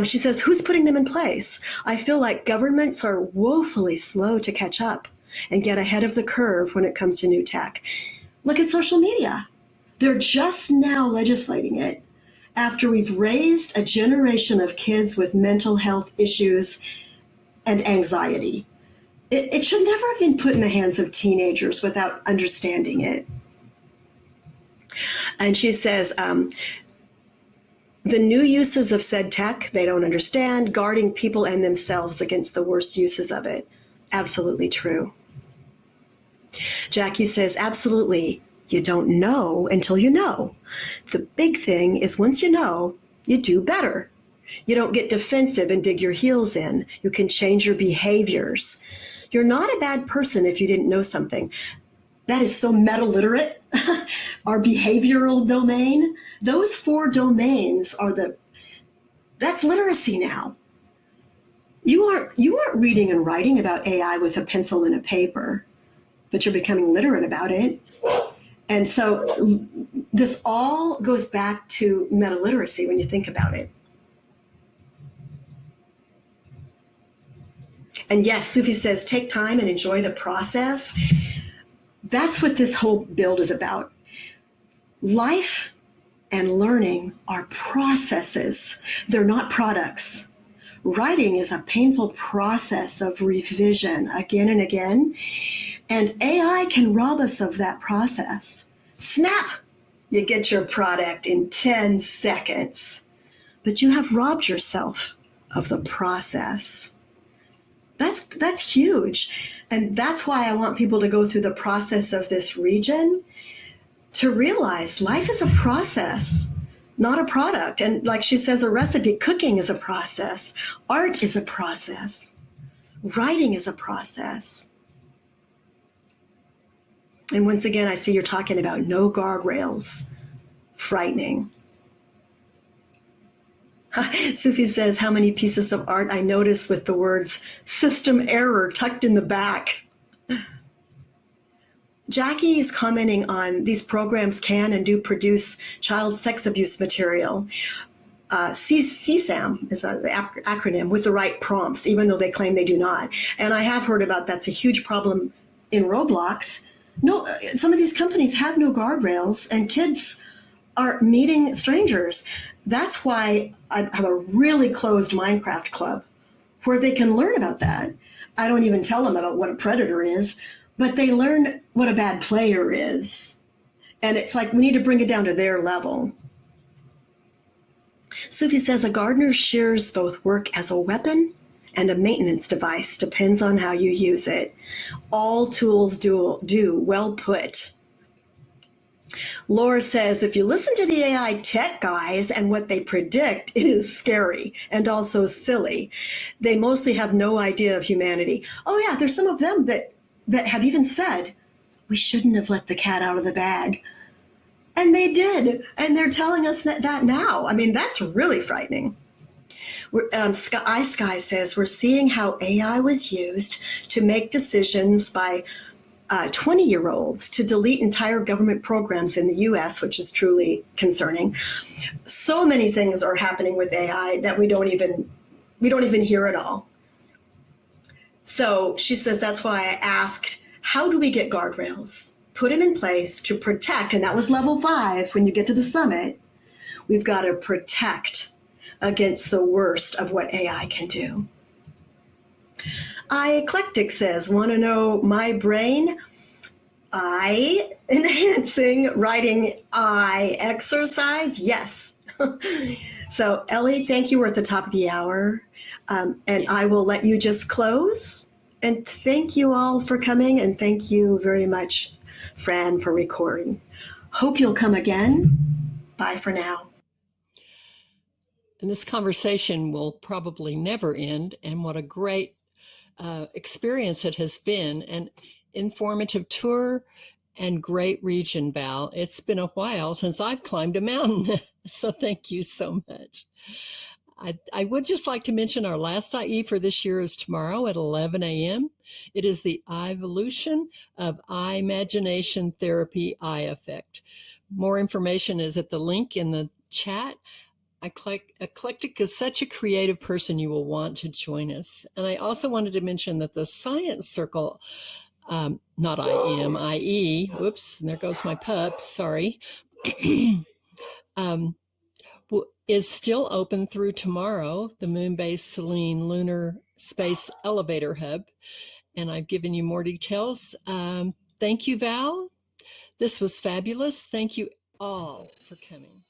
She says, who's putting them in place? I feel like governments are woefully slow to catch up and get ahead of the curve when it comes to new tech. Look at social media. They're just now legislating it after we've raised a generation of kids with mental health issues and anxiety. It should never have been put in the hands of teenagers without understanding it. And she says, the new uses of said tech, they don't understand, guarding people and themselves against the worst uses of it. Absolutely true. Jackie says, absolutely. You don't know until you know. The big thing is once you know, you do better. You don't get defensive and dig your heels in. You can change your behaviors. You're not a bad person if you didn't know something. That is so meta-literate. Our behavioral domain, those 4 domains are that's literacy now. You aren't reading and writing about AI with a pencil and a paper, but you're becoming literate about it. And so this all goes back to meta-literacy when you think about it. And yes, Sufi says, take time and enjoy the process. That's what this whole build is about. Life and learning are processes. They're not products. Writing is a painful process of revision again and again, and AI can rob us of that process. Snap! You get your product in 10 seconds, but you have robbed yourself of the process. That's huge, and that's why I want people to go through the process of this region to realize life is a process, not a product. And like she says, a recipe, cooking is a process, art is a process, writing is a process. And once again, I see you're talking about no guardrails. Frightening. Sufi says, how many pieces of art I noticed with the words system error tucked in the back. Jackie is commenting on these programs can and do produce child sex abuse material. CSAM is the acronym, with the right prompts, even though they claim they do not. And I have heard about that's a huge problem in Roblox. No, some of these companies have no guardrails, and kids are meeting strangers. That's why I have a really closed Minecraft club where they can learn about that. I don't even tell them about what a predator is, but they learn what a bad player is. And it's like we need to bring it down to their level. Sufi says a gardener shares both work as a weapon and a maintenance device, depends on how you use it. All tools do well put. Laura says, if you listen to the AI tech guys and what they predict, it is scary and also silly. They mostly have no idea of humanity. Oh yeah, there's some of them that have even said, we shouldn't have let the cat out of the bag. And they did, and they're telling us that now. I mean, that's really frightening. Sky says, we're seeing how AI was used to make decisions by 20-year-olds to delete entire government programs in the US, which is truly concerning. So many things are happening with AI that we don't even hear it all. So she says, that's why I asked, how do we get guardrails? Put them in place to protect, and that was level 5 when you get to the summit. We've got to protect against the worst of what AI can do. Eclectic says, want to know my brain? Eye enhancing writing eye exercise? Yes. So Ellie, thank you. We're at the top of the hour. And I will let you just close. And thank you all for coming. And thank you very much, Fran, for recording. Hope you'll come again. Bye for now. And this conversation will probably never end. And what a great experience it has been. An informative tour and great region, Val. It's been a while since I've climbed a mountain. So thank you so much. I would just like to mention our last IE for this year is tomorrow at 11 a.m. It is the evolution of eye imagination therapy eye effect. More information is at the link in the chat. Eclectic is such a creative person, you will want to join us. And I also wanted to mention that the Science Circle, not IM, IE, whoops, and there goes my pup, sorry, is still open through tomorrow, the Moon-based Selene Lunar Space Elevator Hub. And I've given you more details. Thank you, Val. This was fabulous. Thank you all for coming.